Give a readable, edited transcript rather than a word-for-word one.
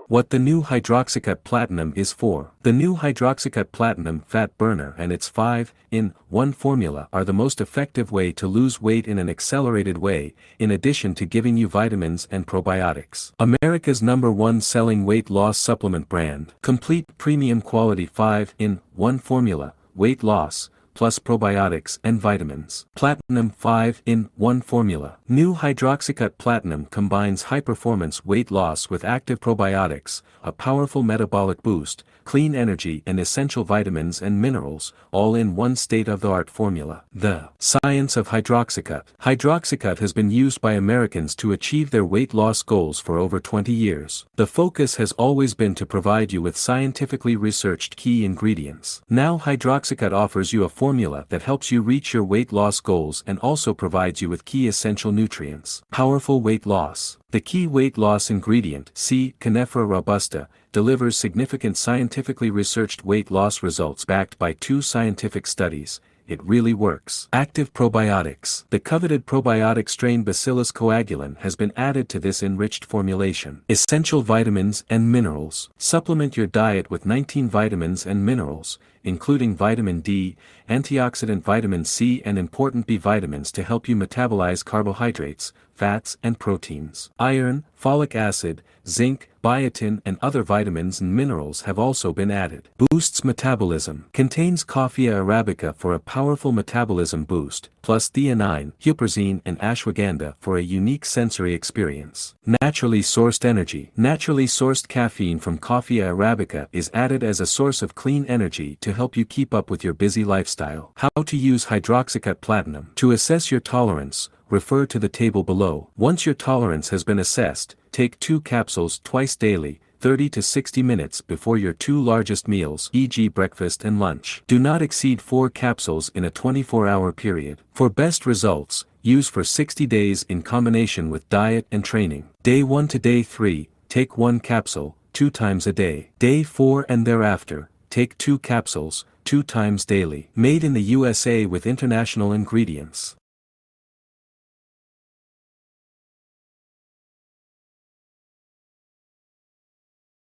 What the new Hydroxycut Platinum is for. The new Hydroxycut Platinum Fat Burner and its 5-in-1 formula are the most effective way to lose weight in an accelerated way, in addition to giving you vitamins and probiotics. America's #1 selling weight loss supplement brand. Complete premium quality 5-in-1 formula, weight loss, plus probiotics and vitamins. Platinum 5-in-1 formula. New Hydroxycut Platinum combines high-performance weight loss with active probiotics, a powerful metabolic boost, clean energy and essential vitamins and minerals, all in one state-of-the-art formula. The science of Hydroxycut. Hydroxycut has been used by Americans to achieve their weight loss goals for over 20 years. The focus has always been to provide you with scientifically researched key ingredients. Now Hydroxycut offers you a formula that helps you reach your weight loss goals and also provides you with key essential nutrients. Powerful weight loss. The key weight loss ingredient, C. Canephora robusta, delivers significant scientifically researched weight loss results backed by 2 scientific studies. It really works. Active probiotics. The coveted probiotic strain Bacillus coagulans has been added to this enriched formulation. Essential vitamins and minerals. Supplement your diet with 19 vitamins and minerals, including vitamin D, antioxidant vitamin C and important B vitamins to help you metabolize carbohydrates, fats and proteins. Iron, folic acid, zinc, biotin and other vitamins and minerals have also been added. Boosts metabolism. Contains Coffea arabica for a powerful metabolism boost, plus theanine, huperzine and ashwagandha for a unique sensory experience. Naturally sourced energy. Naturally sourced caffeine from Coffea arabica is added as a source of clean energy to help you keep up with your busy lifestyle. How to use Hydroxycut Platinum. To assess your tolerance, refer to the table below. Once your tolerance has been assessed, take 2 capsules twice daily, 30 to 60 minutes before your 2 largest meals, e.g. breakfast and lunch. Do not exceed 4 capsules in a 24-hour period. For best results, use for 60 days in combination with diet and training. Day 1 to day 3, take 1 capsule, 2 times a day. Day 4 and thereafter, take 2 capsules, 2 times daily. Made in the USA with international ingredients.